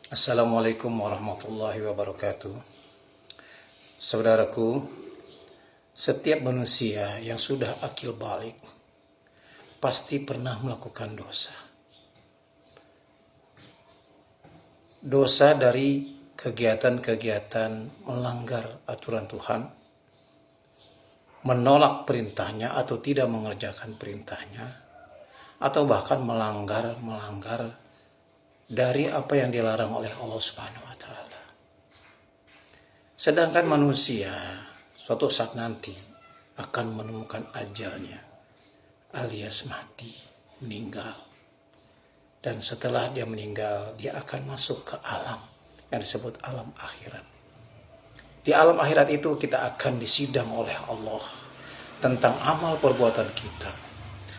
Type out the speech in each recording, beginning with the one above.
Assalamualaikum warahmatullahi wabarakatuh. Saudaraku, setiap manusia yang sudah akil balik pasti pernah melakukan dosa. Dosa dari kegiatan-kegiatan melanggar aturan Tuhan, menolak perintahnya atau tidak mengerjakan perintahnya, atau bahkan melanggar dari apa yang dilarang oleh Allah Subhanahu wa taala. Sedangkan manusia suatu saat nanti akan menemukan ajalnya, alias mati, meninggal. Dan setelah dia meninggal, dia akan masuk ke alam yang disebut alam akhirat. Di alam akhirat itu kita akan disidang oleh Allah tentang amal perbuatan kita.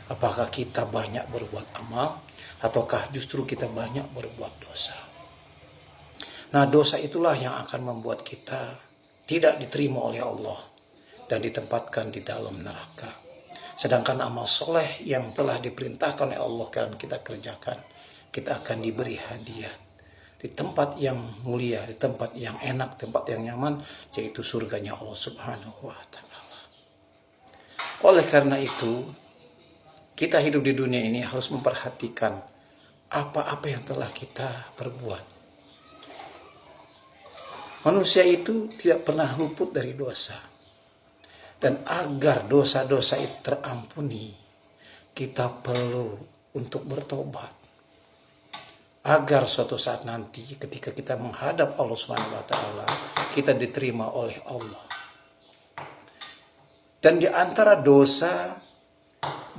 Apakah kita banyak berbuat amal ataukah justru kita banyak berbuat dosa. Nah, dosa itulah yang akan membuat kita tidak diterima oleh Allah dan ditempatkan di dalam neraka. Sedangkan amal soleh yang telah diperintahkan oleh Allah dan kita kerjakan, kita akan diberi hadiah di tempat yang mulia, di tempat yang enak, tempat yang nyaman, yaitu surganya Allah Subhanahu wa taala. Oleh karena itu, kita hidup di dunia ini harus memperhatikan apa-apa yang telah kita perbuat. Manusia itu tidak pernah luput dari dosa. Dan agar dosa-dosa itu terampuni, kita perlu untuk bertobat. Agar suatu saat nanti ketika kita menghadap Allah Subhanahu wa taala, kita diterima oleh Allah. Dan di antara dosa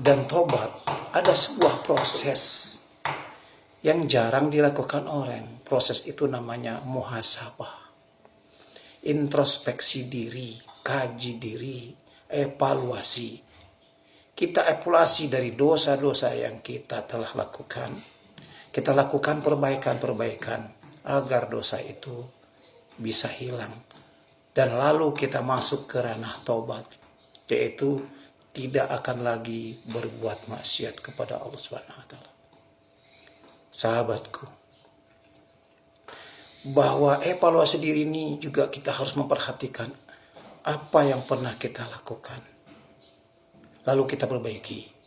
dan tobat ada sebuah proses yang jarang dilakukan orang. Proses itu namanya muhasabah. Introspeksi diri, kaji diri, evaluasi. Kita evaluasi dari dosa-dosa yang kita telah lakukan. Kita lakukan perbaikan-perbaikan agar dosa itu bisa hilang. Dan lalu kita masuk ke ranah taubat, yaitu tidak akan lagi berbuat maksiat kepada Allah Subhanahu wa taala. Sahabatku, bahwa evaluasi diri ini juga kita harus memperhatikan apa yang pernah kita lakukan. Lalu kita perbaiki.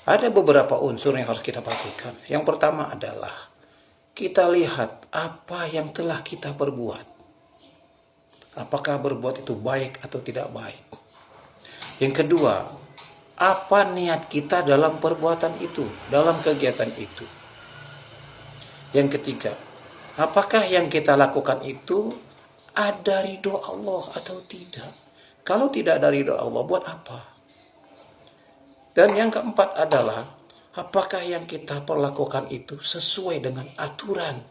Ada beberapa unsur yang harus kita perhatikan. Yang pertama adalah kita lihat apa yang telah kita perbuat. Apakah berbuat itu baik atau tidak baik. Yang kedua, apa niat kita dalam perbuatan itu, dalam kegiatan itu. Yang ketiga, apakah yang kita lakukan itu ada ridho Allah atau tidak? Kalau tidak ada ridho Allah, buat apa? Dan yang keempat adalah, apakah yang kita perlakukan itu sesuai dengan aturan?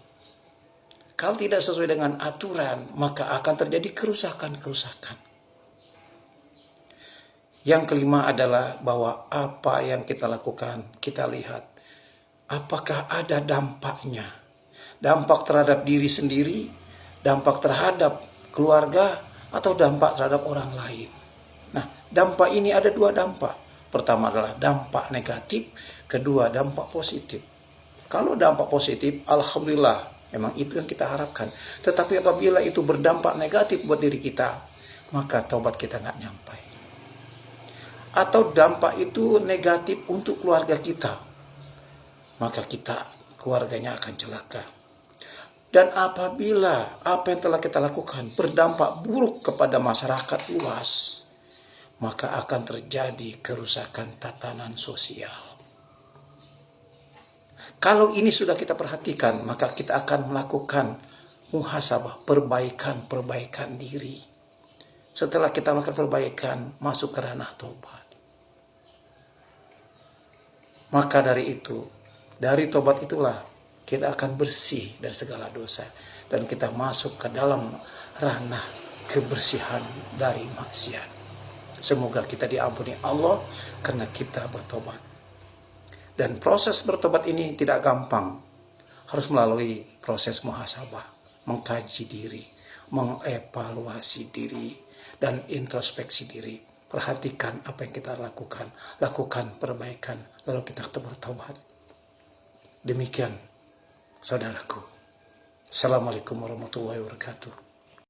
Kalau tidak sesuai dengan aturan, maka akan terjadi kerusakan-kerusakan. Yang kelima adalah bahwa apa yang kita lakukan, kita lihat apakah ada dampaknya. Dampak terhadap diri sendiri, dampak terhadap keluarga, atau dampak terhadap orang lain. Nah, dampak ini ada dua dampak. Pertama adalah dampak negatif, kedua dampak positif. Kalau dampak positif, alhamdulillah, memang itu yang kita harapkan. Tetapi apabila itu berdampak negatif buat diri kita, maka taubat kita nggak nyampai. Atau dampak itu negatif untuk keluarga kita, maka kita, keluarganya akan celaka. Dan apabila apa yang telah kita lakukan berdampak buruk kepada masyarakat luas, maka akan terjadi kerusakan tatanan sosial. Kalau ini sudah kita perhatikan, maka kita akan melakukan muhasabah, perbaikan diri. Setelah kita melakukan perbaikan, masuk ke ranah tobat. Maka dari itu, dari tobat itulah kita akan bersih dari segala dosa. Dan kita masuk ke dalam ranah kebersihan dari maksiat. Semoga kita diampuni Allah karena kita bertobat. Dan proses bertobat ini tidak gampang. Harus melalui proses muhasabah, mengkaji diri, mengevaluasi diri, dan introspeksi diri. Perhatikan apa yang kita lakukan. Lakukan perbaikan, lalu kita bertobat. Demikian, saudaraku. Assalamualaikum warahmatullahi wabarakatuh.